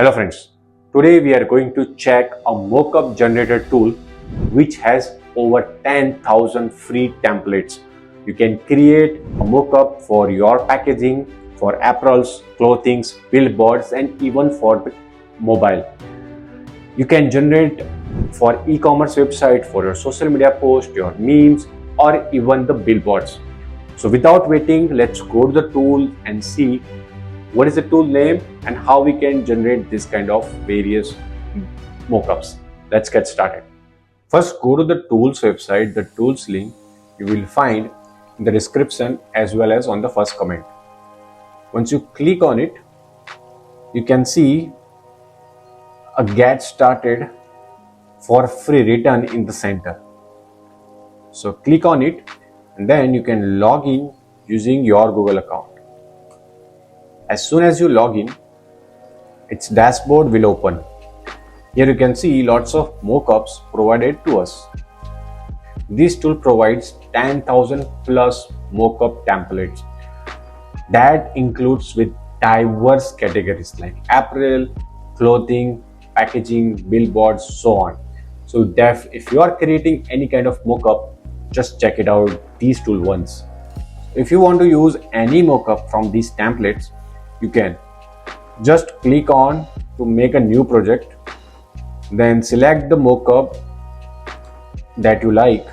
Hello friends, today we are going to check a mockup generator tool which has over 10,000 free templates. You can create a mockup for your packaging, for apparels, clothings, billboards and even for the mobile. You can generate for e-commerce website, for your social media post, your memes or even the billboards. So without waiting, let's go to the tool and see what is the tool name and how we can generate this kind of various mockups. Let's get started. First, go to the tools website. The tools link you will find in the description as well as on the first comment. Once you click on it, you can see a get started for free written in the center. So click on it and then you can log in using your Google account. As soon as you log in, its dashboard will open. Here you can see lots of mockups provided to us. This tool provides 10,000 plus mockup templates. That includes with diverse categories like apparel, clothing, packaging, billboards, so on. So if you are creating any kind of mockup, just check it out, these tools once. If you want to use any mockup from these templates, you can just click on to make a new project, then select the mockup that you like,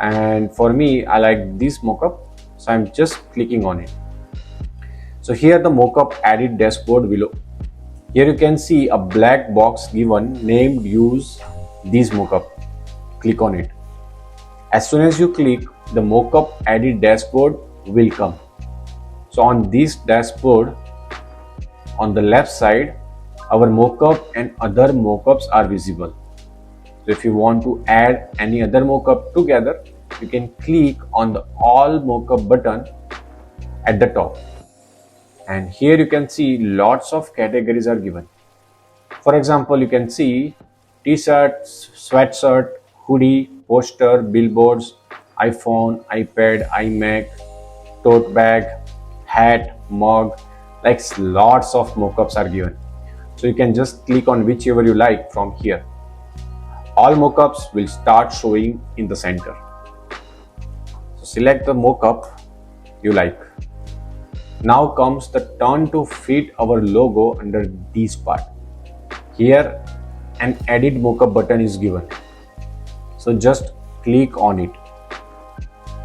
and for me I like this mockup, so I'm just clicking on it. So here the mockup edit dashboard below. Here you can see a black box given named use this mockup. Click on it. As soon as you click, the mockup edit dashboard will come. So on this dashboard, on the left side, our mockup and other mockups are visible. So if you want to add any other mockup together, you can click on the all mockup button at the top. And here you can see lots of categories are given. For example, you can see t-shirt, sweatshirt, hoodie, poster, billboards, iPhone, iPad, iMac, tote bag, hat, mug, like lots of mockups are given. So you can just click on whichever you like from here. All mockups will start showing in the center. So select the mockup you like. Now comes the turn to fit our logo under this part. Here an edit mockup button is given. So just click on it.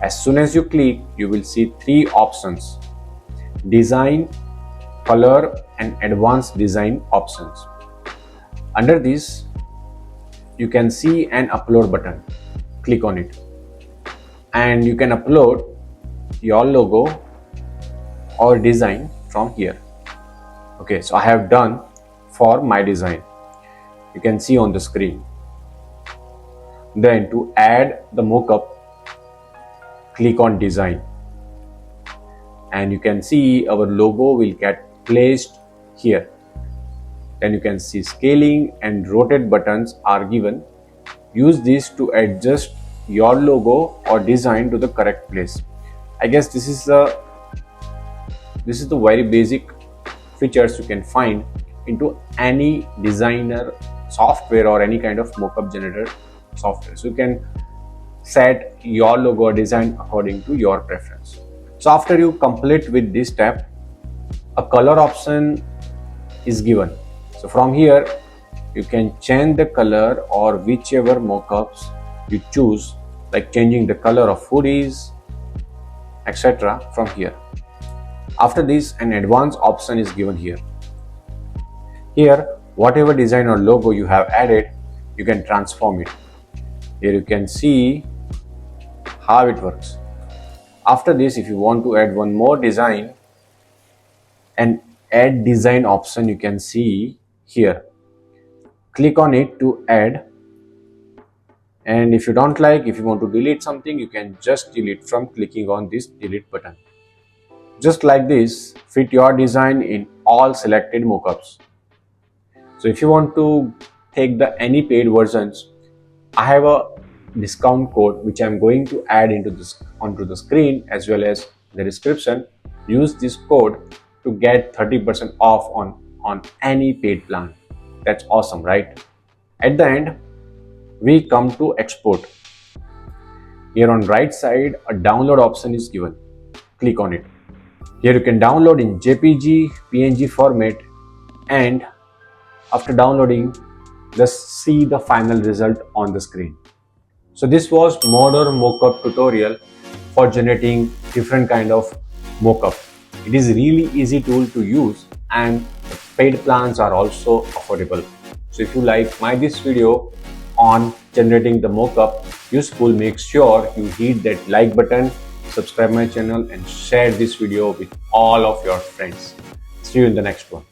As soon as you click, you will see three options: design, color and advanced design options. Under this, you can see an upload button. Click on it and you can upload your logo or design from here. Okay, so I have done for my design. You can see on the screen. Then to add the mockup, click on design and you can see our logo will get placed here. Then you can see scaling and rotate buttons are given. Use this to adjust your logo or design to the correct place. I guess this is the very basic features you can find into any designer software or any kind of mockup generator software. So you can set your logo or design according to your preference. So after you complete with this step, a color option is given. So from here you can change the color or whichever mockups you choose, like changing the color of hoodies, etc. from here. After this, an advanced option is given here. Here, whatever design or logo you have added, you can transform it. Here you can see how it works. After this, if you want to add one more design, an add design option you can see here. Click on it to add, and if you don't like, if you want to delete something, you can just delete from clicking on this delete button. Just like this, fit your design in all selected mockups. So if you want to take the any paid versions, I have a discount code which I am going to add onto the screen as well as the description. Use this code to get 30% off on on any paid plan. That's awesome, right? At the end, we come to export. Here on right side, a download option is given. Click on it. Here you can download in JPG, PNG format, and after downloading, just see the final result on the screen. So this was Modor Mockup tutorial for generating different kind of mockup. It is really easy tool to use and the paid plans are also affordable. So if you like this video on generating the mockup useful, make sure you hit that like button, subscribe my channel and share this video with all of your friends. See you in the next one.